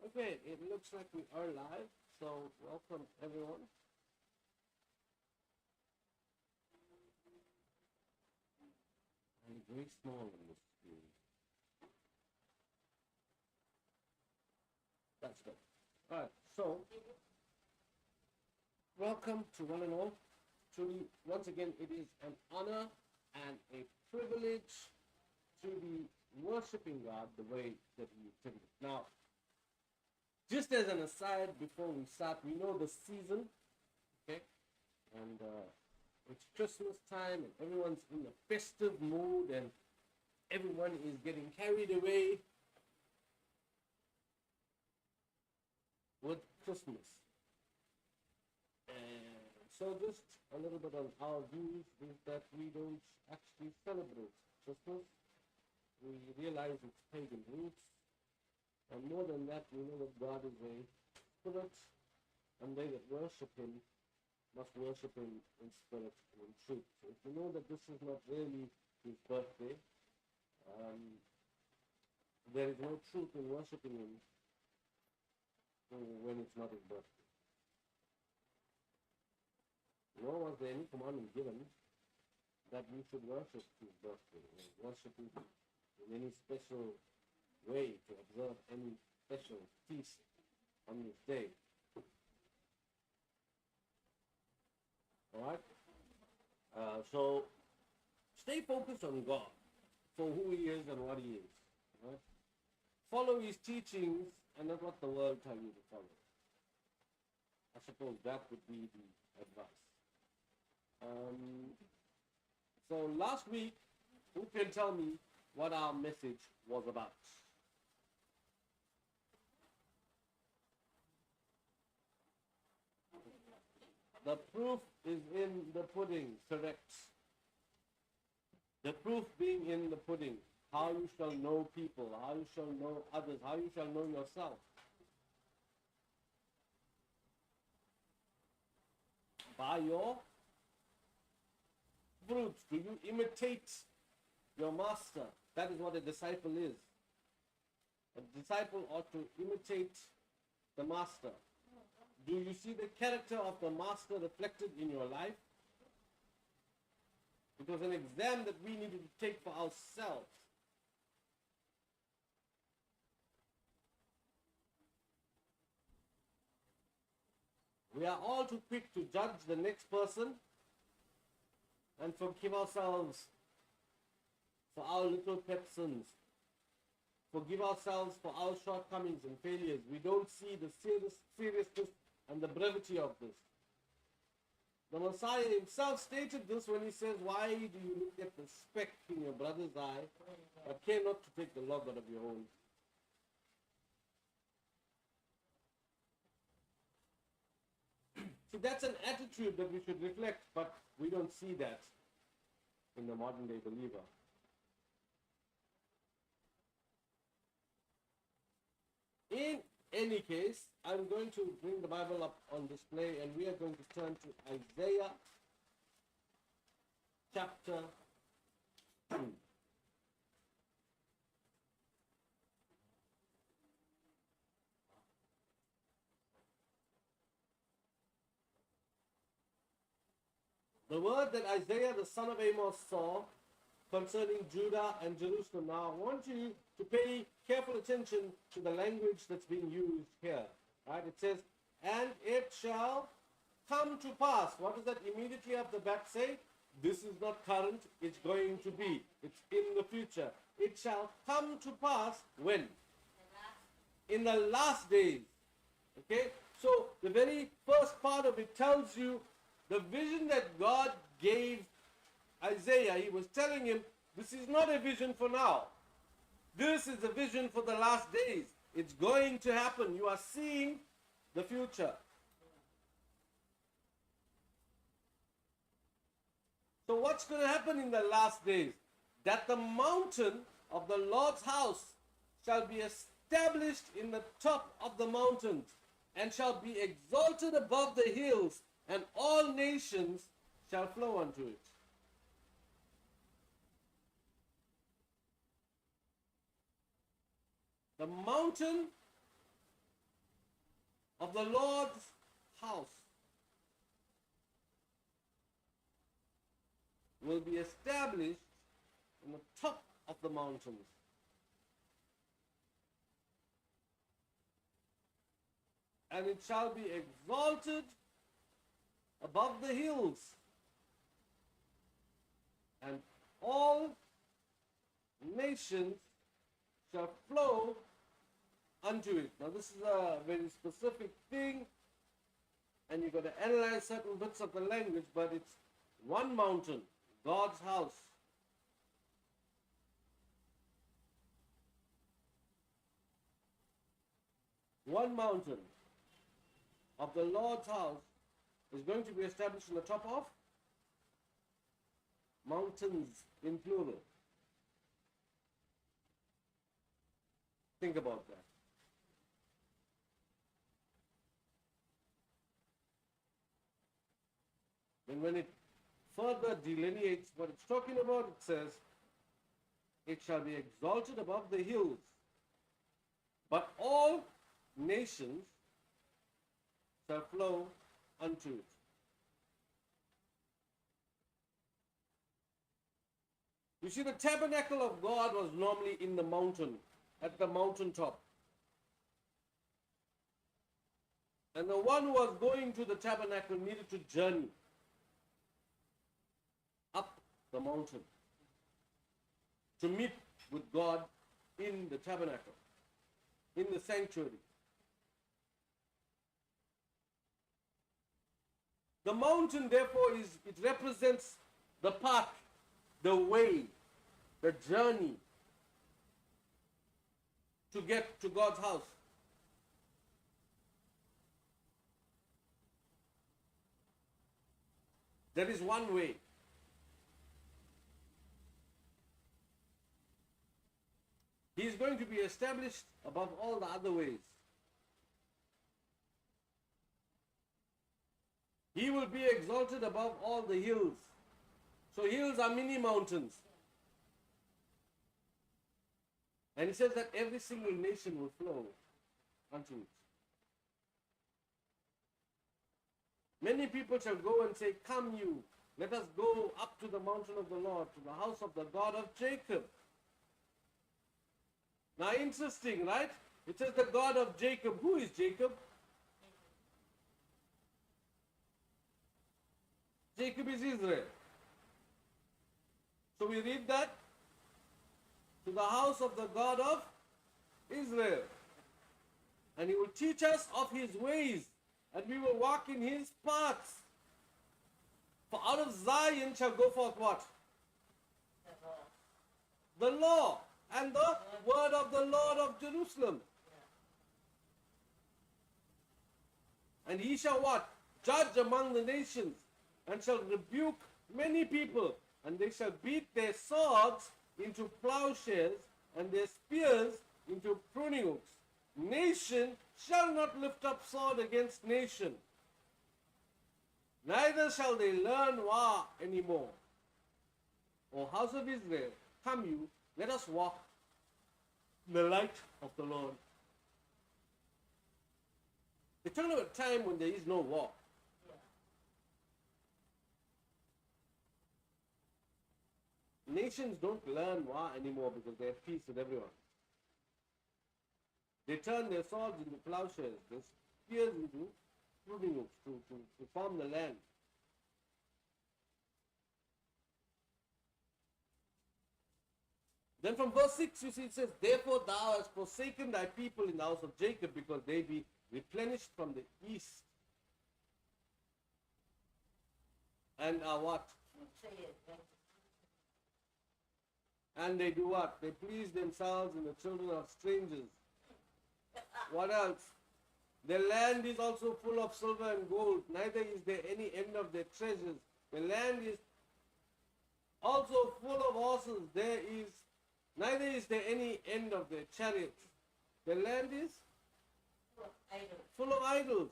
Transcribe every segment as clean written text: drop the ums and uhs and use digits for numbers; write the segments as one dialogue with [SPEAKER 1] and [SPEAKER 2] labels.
[SPEAKER 1] Okay, it looks like we are live, so welcome everyone. I'm very small on this screen. That's good. Alright, so welcome to one and all. Truly, once again, it is an honor and a privilege to be worshiping God the way that He intended. Now, just as an aside, before we start, we know the season, okay? And it's Christmas time and everyone's in a festive mood and everyone is getting carried away with Christmas. And so just a little bit on our views is that we don't actually celebrate Christmas. We realize its pagan roots. And more than that, we know that God is a spirit, and they that worship Him must worship Him in spirit and in truth. So if you know that this is not really His birthday, there is no truth in worshiping Him when it's not His birthday. Nor was there any commandment given that we should worship His birthday, or worship Him in any special way, to observe any special feast on this day. Alright? So, stay focused on God for who He is and what He is. Right? Follow His teachings and not what the world tells you to follow. I suppose that would be the advice. So last week, who can tell me what our message was about? The proof is in the pudding, correct. The proof being in the pudding. How you shall know people, how you shall know others, how you shall know yourself. By your fruits. Do you imitate your master? That is what a disciple is. A disciple ought to imitate the master. Do you see the character of the master reflected in your life? It was an exam that we needed to take for ourselves. We are all too quick to judge the next person and forgive ourselves for our little pet sins. Forgive ourselves for our shortcomings and failures. We don't see the seriousness and the brevity of this. The Messiah Himself stated this when He says, why do you look at the speck in your brother's eye, but care not to take the log out of your own? See, that's an attitude that we should reflect, but we don't see that in the modern day believer. In any case, I'm going to bring the Bible up on display and we are going to turn to Isaiah chapter 2. The word that Isaiah the son of Amos saw concerning Judah and Jerusalem. Now, I want you to pay careful attention to the language that's being used here. Right? It says, and it shall come to pass. What does that immediately after that say? This is not current, it's going to be. It's in the future. It shall come to pass when? In the last days. Okay? So, the very first part of it tells you the vision that God gave Isaiah. He was telling him, this is not a vision for now. This is a vision for the last days. It's going to happen. You are seeing the future. So what's going to happen in the last days? That the mountain of the Lord's house shall be established in the top of the mountains and shall be exalted above the hills, and all nations shall flow unto it. The mountain of the Lord's house will be established on the top of the mountains. And it shall be exalted above the hills, and all nations shall flow unto it. Now this is a very specific thing, and you've got to analyze certain bits of the language, but it's one mountain, God's house. One mountain of the Lord's house is going to be established on the top of mountains in plural. Think about that. And when it further delineates what it's talking about, it says, it shall be exalted above the hills, but all nations shall flow unto it. You see, the tabernacle of God was normally in the mountain, at the mountaintop. And the one who was going to the tabernacle needed to journey up the mountain to meet with God in the tabernacle, in the sanctuary. The mountain, therefore, it represents the path, the way, the journey to get to God's house. There is one way. He is going to be established above all the other ways. He will be exalted above all the hills. So hills are mini mountains. And he says that every single nation will flow unto it. Many people shall go and say, come you, let us go up to the mountain of the Lord, to the house of the God of Jacob. Now interesting, right? It says the God of Jacob. Who is Jacob? Jacob is Israel. So we read that, to the house of the God of Israel. And he will teach us of his ways, and we will walk in his paths. For out of Zion shall go forth what? The law and the word of the Lord of Jerusalem. And he shall what? Judge among the nations, and shall rebuke many people, and they shall beat their swords into plowshares, and their spears into pruning hooks. Nation shall not lift up sword against nation, neither shall they learn war anymore. O house of Israel, come you, let us walk in the light of the Lord. They're talking about a time when there is no war. Nations don't learn war anymore because they have peace with everyone. They turn their swords into plowshares, their spears into pruning hooks to farm the land. Then from verse 6 you see it says, therefore thou hast forsaken thy people in the house of Jacob, because they be replenished from the east. And are what? And they do what? They please themselves in the children of strangers. What else? Their land is also full of silver and gold, neither is there any end of their treasures. The land is also full of horses, neither is there any end of their chariots. The land is full of idols.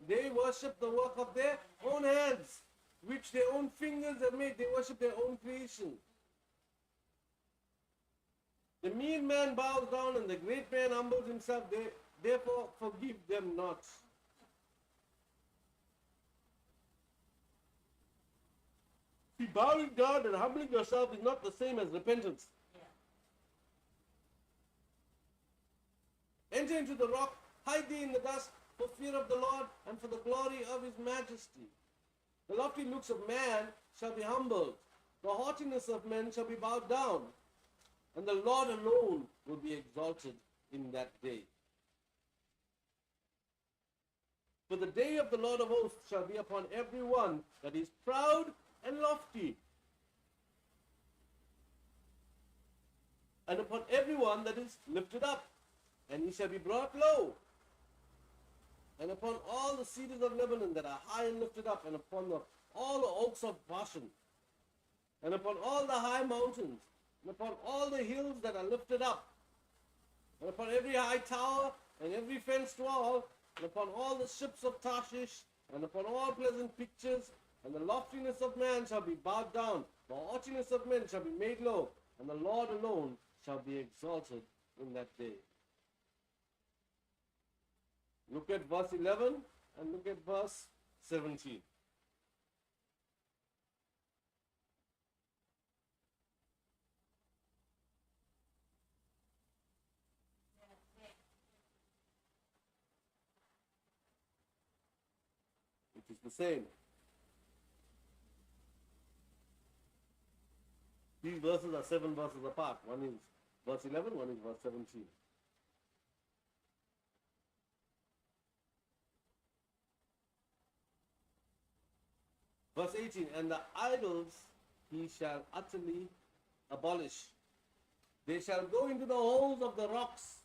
[SPEAKER 1] They worship the work of their own hands, which their own fingers have made. They worship their own creation. The mean man bows down and the great man humbles himself. Therefore forgive them not. See, bowing down and humbling yourself is not the same as repentance. Enter into the rock, hide thee in the dust, for fear of the Lord and for the glory of his majesty. The lofty looks of man shall be humbled, the haughtiness of men shall be bowed down, and the Lord alone will be exalted in that day. For the day of the Lord of hosts shall be upon every one that is proud and lofty, and upon every one that is lifted up, and he shall be brought low, and upon all the cedars of Lebanon that are high and lifted up, and upon all the oaks of Bashan, and upon all the high mountains, and upon all the hills that are lifted up, and upon every high tower, and every fenced wall, and upon all the ships of Tarshish, and upon all pleasant pictures, and the loftiness of man shall be bowed down, the haughtiness of men shall be made low, and the Lord alone shall be exalted in that day. Look at verse 11 and look at verse 17. It is the same. These verses are 7 verses apart. One is verse 11, one is verse 17. Verse 18, and the idols he shall utterly abolish. They shall go into the holes of the rocks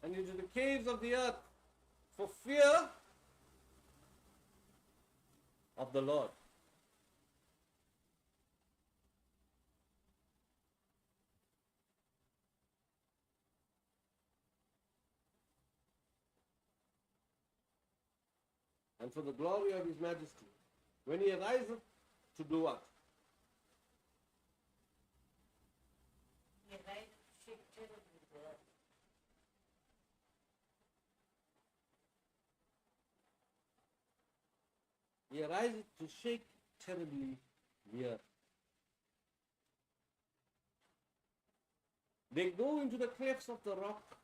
[SPEAKER 1] and into the caves of the earth for fear of the Lord. And for the glory of his majesty. When he ariseth to do what?
[SPEAKER 2] He ariseth to shake terribly the earth.
[SPEAKER 1] He ariseth to shake terribly the earth. They go into the clefts of the rock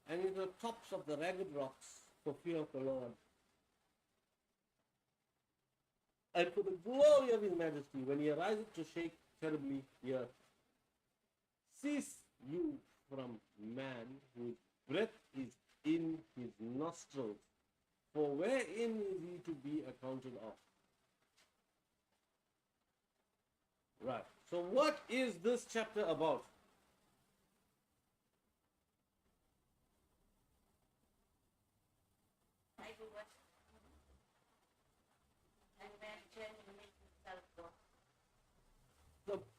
[SPEAKER 1] and into the tops of the ragged rocks for fear of the Lord. And for the glory of his majesty, when he ariseth to shake terribly the earth. Cease you from man, whose breath is in his nostrils, for wherein is he to be accounted of? Right. So what is this chapter about?
[SPEAKER 2] Idol worship. And man turned to make himself God.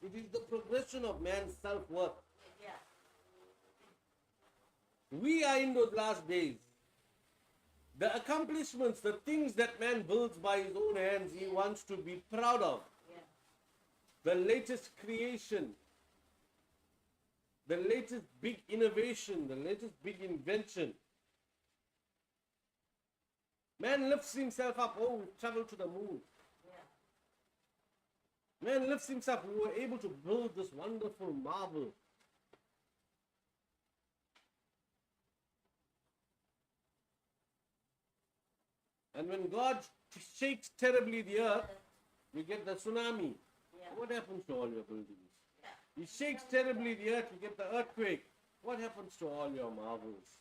[SPEAKER 1] It is the progression of man's self-worth.
[SPEAKER 2] Yeah.
[SPEAKER 1] We are in those last days. The accomplishments, the things that man builds by his own hands, he wants to be proud of.
[SPEAKER 2] Yeah.
[SPEAKER 1] The latest creation, the latest big innovation, the latest big invention. Man lifts himself up. Oh, we traveled to the moon.
[SPEAKER 2] Yeah.
[SPEAKER 1] Man lifts himself. We were able to build this wonderful marvel. And when God shakes terribly the earth, we get the tsunami.
[SPEAKER 2] Yeah.
[SPEAKER 1] What happens to all your buildings?
[SPEAKER 2] Yeah.
[SPEAKER 1] He shakes terribly the earth, you get the earthquake. What happens to all your marvels?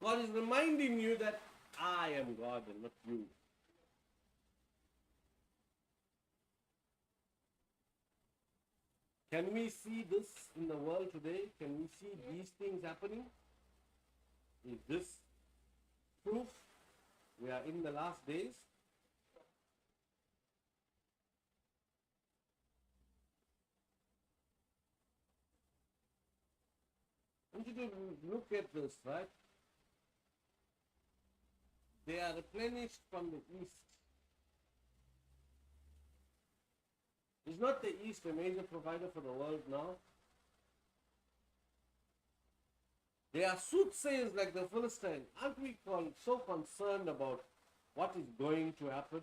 [SPEAKER 1] God is reminding you that I am God and not you. Can we see this in the world today? Can we see these things happening? Is this proof we are in the last days? I want you to look at this, right? They are replenished from the east. Is not the east a major provider for the world now? They are soothsayers like the Philistines. Aren't we so concerned about what is going to happen.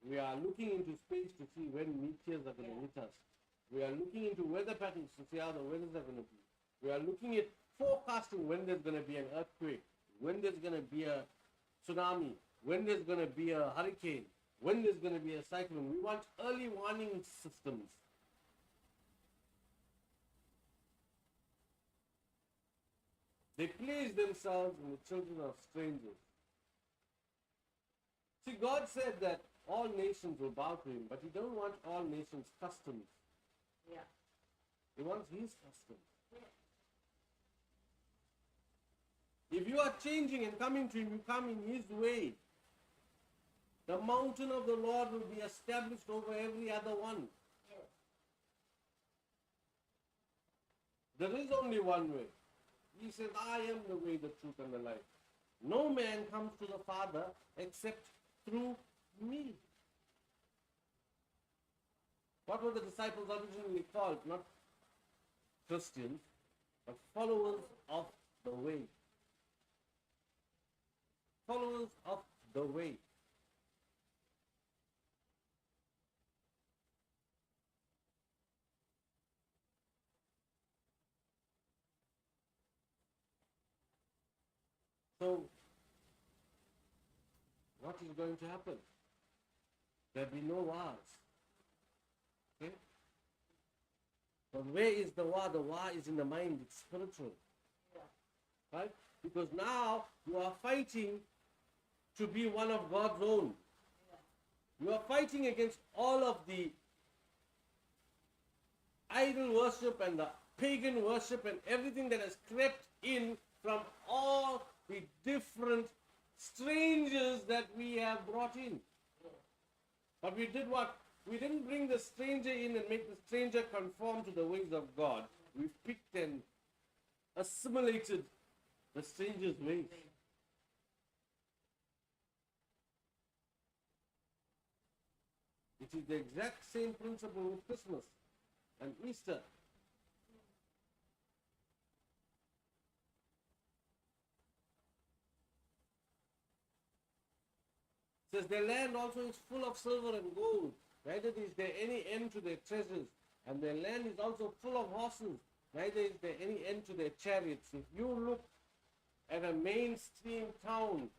[SPEAKER 1] We are looking into space to see when meteors are going to hit us. We are looking into weather patterns to see how the weathers are going to be. We are looking at forecasting when there's going to be an earthquake, when there's going to be a tsunami, when there's going to be a hurricane, when there's going to be a cyclone. We want early warning systems. They please themselves in the children of strangers. See, God said that all nations will bow to him, but he don't want all nations' customs.
[SPEAKER 2] Yeah.
[SPEAKER 1] He wants his customs.
[SPEAKER 2] Yeah.
[SPEAKER 1] If you are changing and coming to him, you come in his way. The mountain of the Lord will be established over every other one.
[SPEAKER 2] Yes.
[SPEAKER 1] There is only one way. He says, I am the way, the truth, and the life. No man comes to the Father except through me. What were the disciples originally called? Not Christians, but followers of the way. Followers of the way. So, what is going to happen? There'll be no wars. Okay? But where is the war? The war is in the mind, it's spiritual.
[SPEAKER 2] Yeah.
[SPEAKER 1] Right? Because now you are fighting to be one of God's own.
[SPEAKER 2] Yeah.
[SPEAKER 1] You are fighting against all of the idol worship and the pagan worship and everything that has crept in from all the different strangers that we have brought in. But we did what? We didn't bring the stranger in and make the stranger conform to the ways of God. We picked and assimilated the stranger's ways. It is the exact same principle with Christmas and Easter. It says their land also is full of silver and gold. Neither is there any end to their treasures. And their land is also full of horses. Neither is there any end to their chariots. If you look at a mainstream town,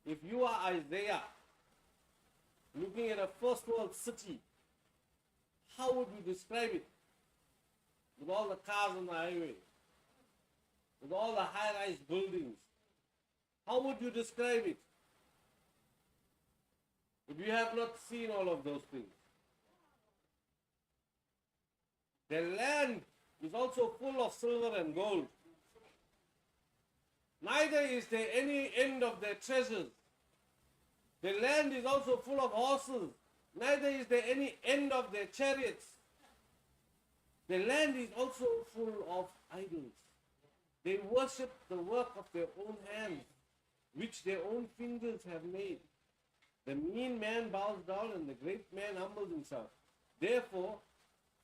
[SPEAKER 1] if you are Isaiah, looking at a first world city, how would you describe it? With all the cars on the highway, with all the high-rise buildings, how would you describe it? If you have not seen all of those things. Their land is also full of silver and gold. Neither is there any end of their treasures. Their land is also full of horses. Neither is there any end of their chariots. Their land is also full of idols. They worship the work of their own hands, which their own fingers have made. The mean man bows down and the great man humbles himself. Therefore,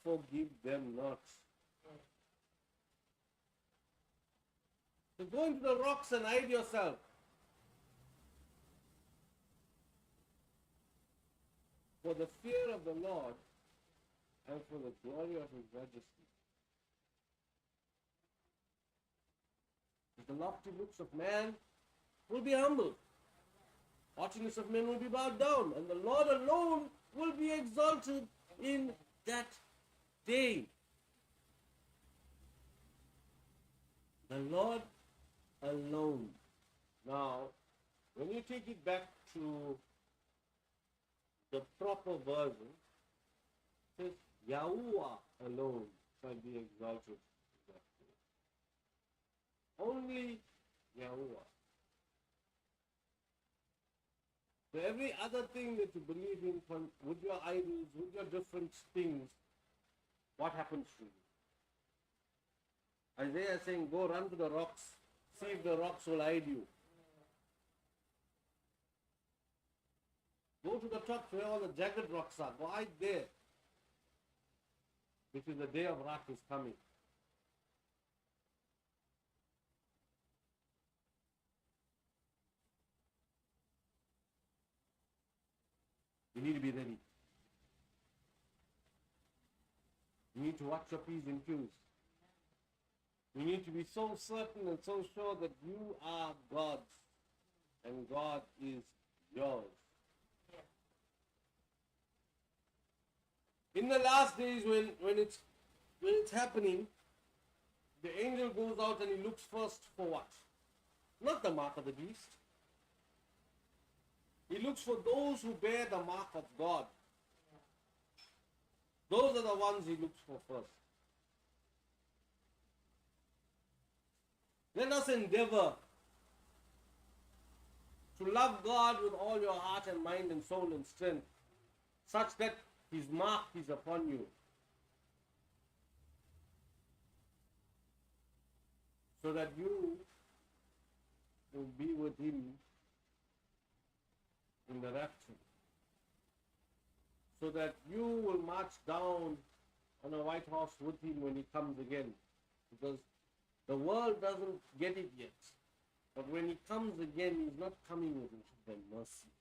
[SPEAKER 1] forgive them not. So go into the rocks and hide yourself. For the fear of the Lord and for the glory of his majesty. The lofty looks of man will be humbled. Haughtiness of men will be bowed down, and the Lord alone will be exalted in that day. The Lord alone. Now, when you take it back to the proper version, it says, Yahuah alone shall be exalted in that day. Only Yahuah. So every other thing that you believe in, with your idols, with your different things, what happens to you? Isaiah is saying, go run to the rocks, see if the rocks will hide you. Go to the top where all the jagged rocks are, go hide there. Because the day of wrath is coming. need to be ready. You need to watch your P's and Q's. You need to be so certain and so sure that you are God's and God is yours. In the last days, when it's happening, the angel goes out and he looks first for what? Not the mark of the beast. He looks for those who bear the mark of God. Those are the ones he looks for first. Let us endeavor to love God with all your heart and mind and soul and strength, such that his mark is upon you. So that you will be with him in the rapture. So that you will march down on a white horse with him when he comes again. Because the world doesn't get it yet. But when he comes again, he's not coming with the mercy.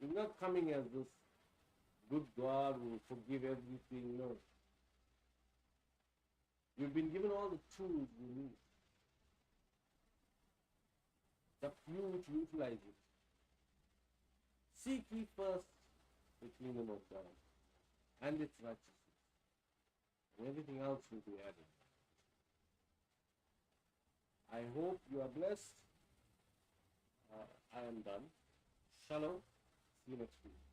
[SPEAKER 1] He's not coming as this good God who will forgive everything. No. You've been given all the tools you need. It's up to you to utilize it. Seek ye first the kingdom of God and its righteousness, and everything else will be added. I hope you are blessed. I am done. Shalom. See you next week.